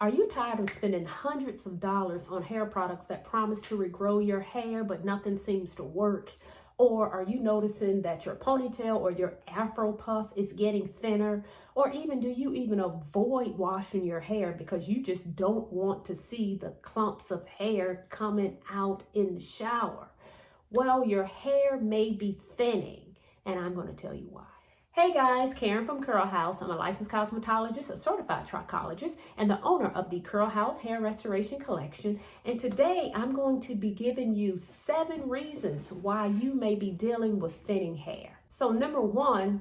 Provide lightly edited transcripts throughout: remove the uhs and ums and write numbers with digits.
Are you tired of spending hundreds of dollars on hair products that promise to regrow your hair, but nothing seems to work? Or are you noticing that your ponytail or your afro puff is getting thinner? Or even do you even avoid washing your hair because you just don't want to see the clumps of hair coming out in the shower? Well, your hair may be thinning, and I'm going to tell you why. Hey guys, Karen from Curl House. I'm a licensed cosmetologist, a certified trichologist, and the owner of the Curl House Hair Restoration Collection. And today I'm going to be giving you 7 reasons why you may be dealing with thinning hair. So number 1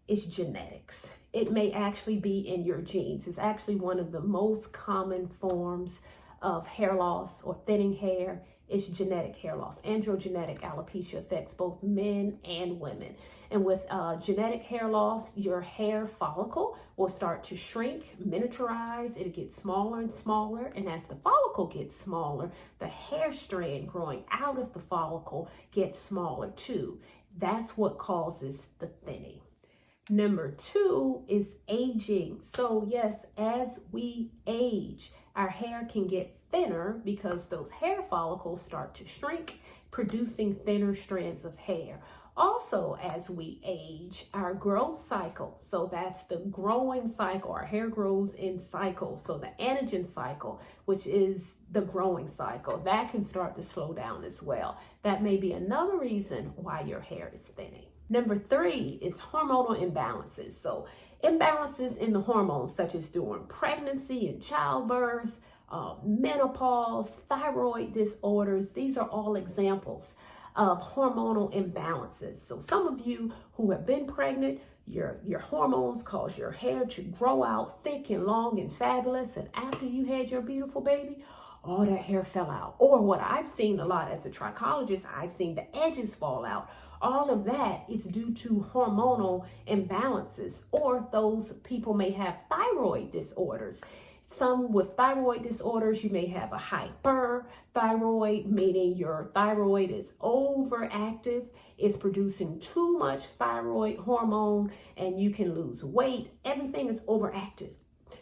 is genetics. It may actually be in your genes. It's actually one of the most common forms of hair loss or thinning hair. Is genetic hair loss. Androgenetic alopecia affects both men and women. And with genetic hair loss, your hair follicle will start to shrink, miniaturize. It'll get smaller and smaller. And as the follicle gets smaller, the hair strand growing out of the follicle gets smaller too. That's what causes the thinning. Number 2 is aging. So yes, as we age, our hair can get thinner because those hair follicles start to shrink, producing thinner strands of hair. Also, as we age, our growth cycle, so that's the growing cycle, our hair grows in cycles. So the anagen cycle, which is the growing cycle, that can start to slow down as well. That may be another reason why your hair is thinning. Number 3 is hormonal imbalances. So imbalances in the hormones, such as during pregnancy and childbirth, menopause, thyroid disorders. These are all examples of hormonal imbalances. So some of you who have been pregnant, your hormones cause your hair to grow out thick and long and fabulous. And after you had your beautiful baby, all that hair fell out. Or what I've seen a lot as a trichologist, I've seen the edges fall out. All of that is due to hormonal imbalances, or those people may have thyroid disorders. Some with thyroid disorders, you may have a hyperthyroid, meaning your thyroid is overactive, is producing too much thyroid hormone, and you can lose weight. Everything is overactive.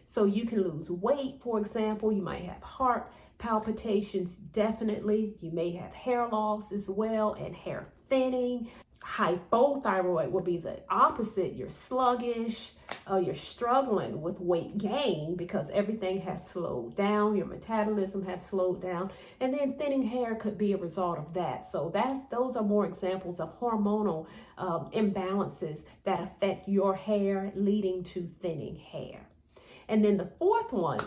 So you can lose weight, for example. You might have heart palpitations, definitely. You may have hair loss as well, and hair thinning. Hypothyroid will be the opposite. You're sluggish, you're struggling with weight gain because everything has slowed down, your metabolism has slowed down, and then thinning hair could be a result of that. So those are more examples of hormonal imbalances that affect your hair, leading to thinning hair. And then the 4th one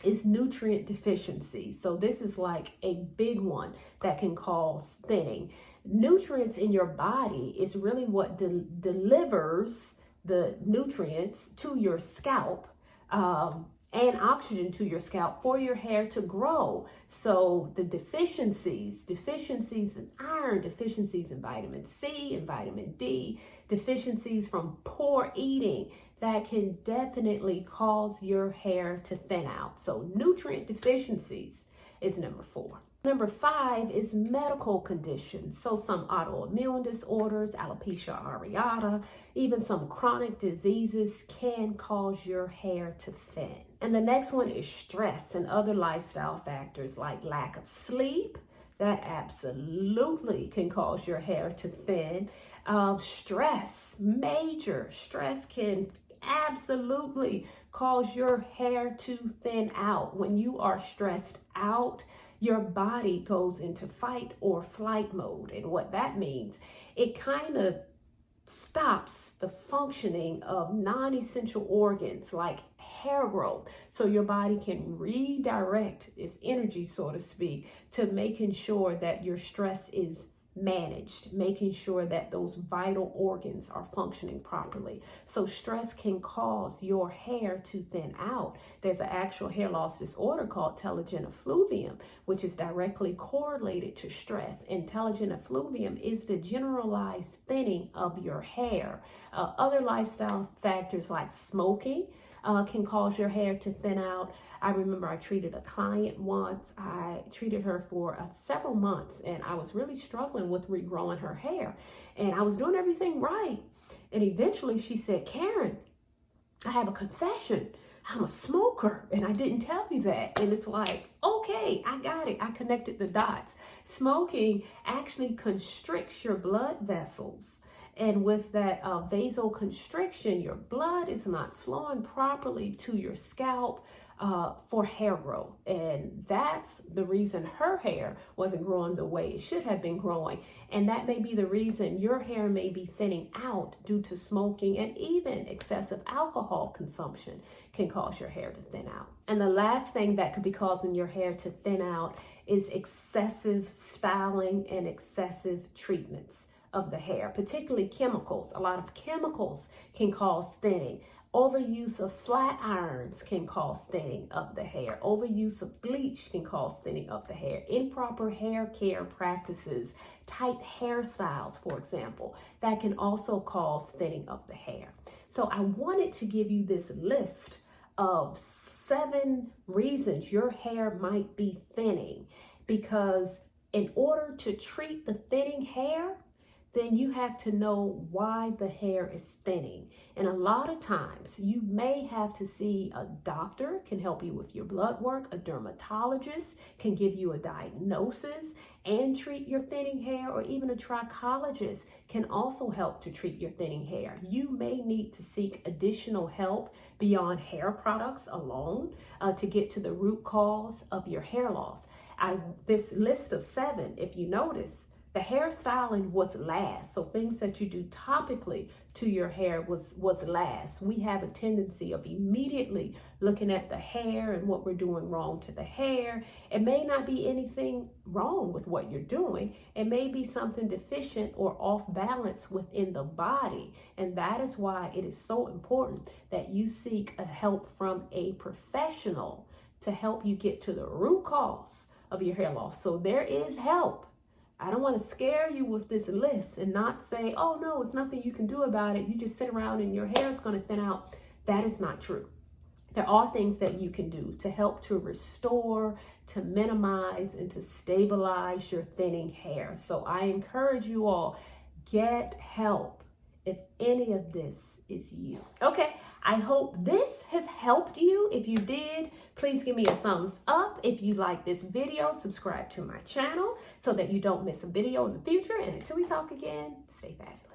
is nutrient deficiency. So this is like a big one that can cause thinning. Nutrients in your body is really what delivers the nutrients to your scalp and oxygen to your scalp for your hair to grow. So the deficiencies in iron, deficiencies in vitamin C and vitamin D, deficiencies from poor eating, that can definitely cause your hair to thin out. So nutrient deficiencies is number 4. Number 5 is medical conditions. So some autoimmune disorders, alopecia areata, even some chronic diseases can cause your hair to thin. And the next one is stress and other lifestyle factors like lack of sleep. That absolutely can cause your hair to thin. Stress, major stress can absolutely cause your hair to thin out. When you are stressed out, your body goes into fight or flight mode. And what that means, it kind of stops the functioning of non-essential organs like hair growth. So your body can redirect its energy, so to speak, to making sure that your stress is managed, making sure that those vital organs are functioning properly. So stress can cause your hair to thin out. There's an actual hair loss disorder called telogen effluvium, which is directly correlated to stress. And telogen effluvium is the generalized thinning of your hair. Other lifestyle factors like smoking can cause your hair to thin out. I remember I treated a client once. I treated her for several months, and I was really struggling with regrowing her hair. And I was doing everything right. And eventually she said, "Karen, I have a confession. I'm a smoker and I didn't tell you that. And it's like, okay, I got it. I connected the dots. Smoking actually constricts your blood vessels. And with that vasoconstriction, your blood is not flowing properly to your scalp for hair growth. And that's the reason her hair wasn't growing the way it should have been growing. And that may be the reason your hair may be thinning out due to smoking, and even excessive alcohol consumption can cause your hair to thin out. And the last thing that could be causing your hair to thin out is excessive styling and excessive treatments of the hair, particularly chemicals. A lot of chemicals can cause thinning. Overuse of flat irons can cause thinning of the hair. Overuse of bleach can cause thinning of the hair. Improper hair care practices, tight hairstyles, for example, that can also cause thinning of the hair. So I wanted to give you this list of 7 reasons your hair might be thinning, because in order to treat the thinning hair, then you have to know why the hair is thinning. And a lot of times you may have to see a doctor, can help you with your blood work. A dermatologist can give you a diagnosis and treat your thinning hair, or even a trichologist can also help to treat your thinning hair. You may need to seek additional help beyond hair products alone to get to the root cause of your hair loss. This list of 7, if you notice, the hairstyling was last. So things that you do topically to your hair was last. We have a tendency of immediately looking at the hair and what we're doing wrong to the hair. It may not be anything wrong with what you're doing. It may be something deficient or off balance within the body. And that is why it is so important that you seek help from a professional to help you get to the root cause of your hair loss. So there is help. I don't want to scare you with this list and not say, oh no, it's nothing you can do about it. You just sit around and your hair is going to thin out. That is not true. There are things that you can do to help to restore, to minimize, and to stabilize your thinning hair. So I encourage you all, get help if any of this is you. Okay, I hope this has helped you. If you did, please give me a thumbs up. If you like this video, subscribe to my channel so that you don't miss a video in the future. And until we talk again, stay fabulous.